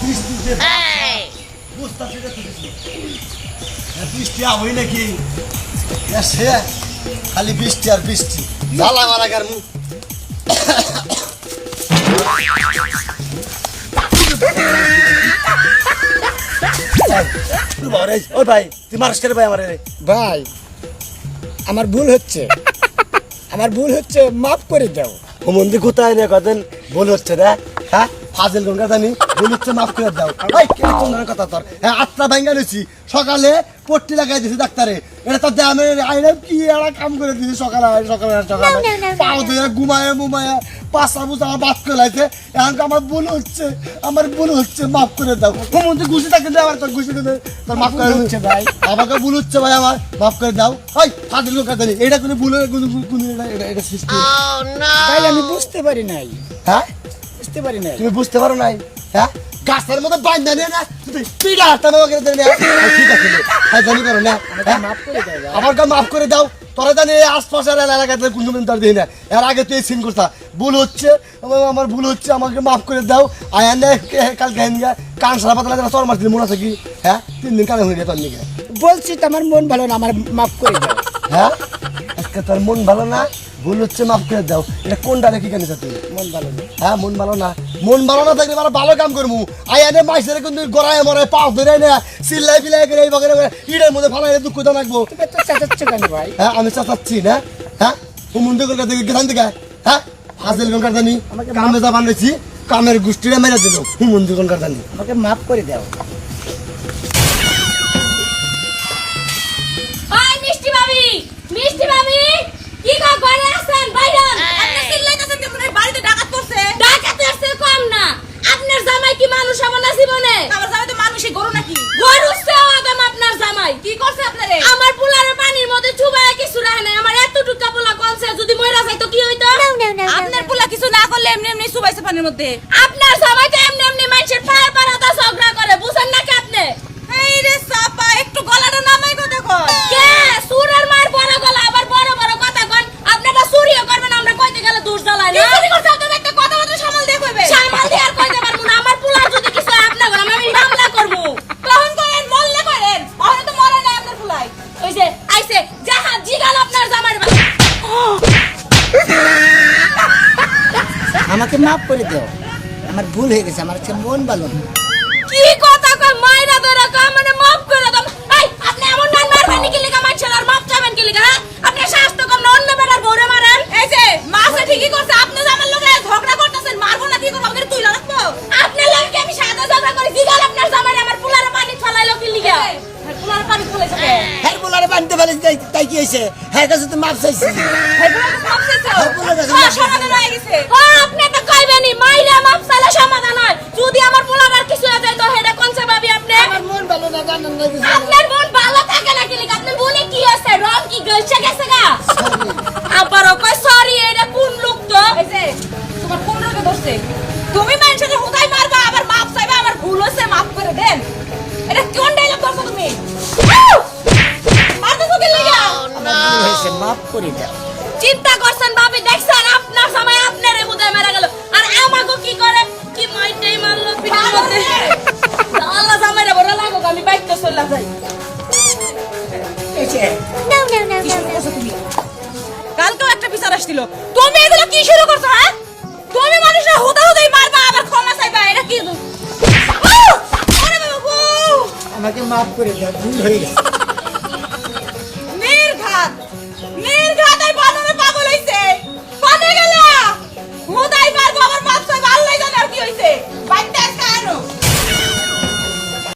বৃষ্টিতে বুঝতে বৃষ্টি আবই নাকি সে খালি বৃষ্টি আর বৃষ্টি জ্বালা মারা গার মুখ ওই ভাই তুই মারস করে ভাই আমার ভাই আমার ভুল হচ্ছে মাফ করে দাও। ও মন্দির কোথায় না কদিন ভুল হচ্ছে না হ্যাঁ ফাজিল গঙ্গা জানি ভুল হচ্ছে মাফ করে দাও ভাই কেন তোমার কথা তোর হ্যাঁ আটটা ভাঙ্গা নিয়েছি সকালে পট্টি লাগাই দিয়েছি ডাক্তারে এটা তো আমি আইনে কি একটা কাম করে দিয়েছি সকালে পাও দিয়ে ঘুমায় মুমায় পাশা বুঝা আমার বাদ করে লাগছে এখন আমার ভুল হচ্ছে মাফ করে দাও ও মন্দির ঘুষি থাকে আবার তোর ঘুষি দেবে তোর মাফ করে হচ্ছে ভাই আমাকে ভুল হচ্ছে ভাই আমার মাফ করে দাও ওই ফাজিল গঙ্গা জানি এটা কোনো ভুল এটা সৃষ্টি ভাই আমি বুঝতে পারি নাই হ্যাঁ তুমি বুঝতে পারো নাই হ্যাঁ গাছের মধ্যে বান্ধা নিয়ে না পিড়া হাঁটানো ঠিক আছে জানি করো না আমার গা মাফ করে দাও তোরা জানি আশপাশের এলাকাতে কোনো তোর দিই না এর আগে তুই সিন করতা ভুল হচ্ছে আমার ভুল হচ্ছে আমাকে মাফ করে দাও আয়া না কালকে কান সারা পাতলা তোর মারছিল মনে আছে কি হ্যাঁ 3 দিন কানে হয়ে গেছে তোর নিকে বলছি তো আমার মন ভালো না আমার মাফ করে দাও। হ্যাঁ আজকে তোর মন ভালো না ভুল হচ্ছে মাফ করে দাও এটা কোনটা রেখে কেন তুই মন ভালো না হ্যাঁ মন ভালো না থাকলে ভালো কাম করবো আইনে মাইসের কিন্তু গড়ায় মরে পাও ধরে না সিল্লাই বিলাই করে এই বগরে ইটের মধ্যে ফালাই দুঃখ দাও লাগবো তুমি তো চাচাচ্ছ কেন ভাই? হ্যাঁ আমি চাচাচ্ছি না হ্যাঁ হুমুন্দি কলকাতা থেকে গেলাম থেকে হ্যাঁ হাজিল কলকাতা জানি কামে যা বানাইছি কামের গোষ্ঠীরা মেরে দেবো হুমুন্দি কলকাতা জানি আমাকে মাফ করে দাও। মিষ্টি ভাবি কি গো ঘরে আছেন বাইরন আপনি চিল্লাইতেছেন কেন বাড়িতে ডাকাত করছে ডাকাত আসছে কম না আপনার জামাই কি মানুষ হবে না জীবনে আমার জামাই তো মানুষই গরু নাকি গরুছে আদম আপনার জামাই কি করছে আপনারে আমার পোলারে পানির মধ্যে চুবায় কিছু রাখে না আমার এতটুকু পোলা কোনছে যদি মইরা যায় তো কি হইতো আপনার পোলা কিছু না করলে এমনি এমনি চুবাইছে পানির মধ্যে আপনার জামাই তো এমনি এমনি মানুষের পার পারাটা ঝগড়া করে বুঝেন না কি আপনি এই রে সাপা একটু গলাটা নামাই কথা কয় কে সুরের মার বড় গলা আবার বড় বড় কথা কন আপনারা চুরিও করবেন আমরা কইতে গেলে দূর জ্বালাই না চুরি করতে আপনারা একটা কথা বলতে সামাল দিয়ে কইবে সামাল দিয়ে আর কইতে পারবো না আমার পোলা যদি কিছু আপনা করে আমি মামলা করব তখন করেন মল্লে করেন ওরে তো মরে না আপনার পোলাই ওই যে আইছে জাহাজ জিগাল আপনার জামার আমাকে মাফ করে দাও আমার ভুল হয়ে গেছে আমার কাছে মন ভালো না। কি কথা কয় মাইরা ধরে কয় মানে মাফ করে দাও এই আপনি এমন না মারবেন কি লাগা মানছেন আর মাফ চাবেন কি লাগা আপনি স্বাস্থ্য কম না অন্য বেটার বউরে মারেন এই যে মাসে ঠিকই করছে আপনি আমার লগে ঝগড়া করতেছেন মারবো না কি করব আপনাদের তুইলা রাখবো আপনার লগে আমি সাদা ঝগড়া করি জিগাল আপনার জামাই আমার পোলারে পানি ফলাইলো কি লাগা পোলারে পানি ফলাইছে হ্যাঁ পোলারে বানতে পারি তাই কি হইছে হ্যাঁ কাছে তো মাফ চাইছি সমাধান হয়ে গেছে আপনি তো কইবেনই মাইরা মাফ চাইলে সমাধান হয় যদি আমার পোলার আর কিছু হয়ে যায় তো হেডা কোনছে ভাবি আপনি আমার মন ভালো না জানেন না কিছু আপনার মন ভালো থাকে না কি লাগা আপনি বলে কি আছে রং কি গলছে গেছে গা আবার কই সরি এটা কোন লোক তো এই যে তোমার কোন রোগে ধরছে তুমি মানুষের হুদাই মারবা আবার মাফ চাইবা আমার ভুল হইছে মাফ করে দেন এটা কোন ডায়লগ করছো তুমি মারতেছো কি লাগা ভুল হয়েছে মাফ করে দাও। চিন্তা করছেন ভাবি দেখছেন আপনার সময় আপনারে হুদাই মারা গেল আর আমাগো কি করে কি মাইটাই মারলো পিঠের মধ্যে আল্লাহ জামাইরা বড় লাগো আমি বাইকটা চলে যাই এসে কালকেও একটা বিচার আসছিল তুমি এগুলো কি শুরু করছো হ্যাঁ তুমি মানুষরা হুদাই মারবা আবার ক্ষমা চাইবা এটা কি আরে বাবু আমাকে মাফ করে দাও ভুল হয়ে গেছে। নির্ঘাত এই বানরে পাগল হইছে পানে গেলা হুদাই মারবা আবার মাপ চাইবা আল্লাহ জানে আর কি হইছে বাইতে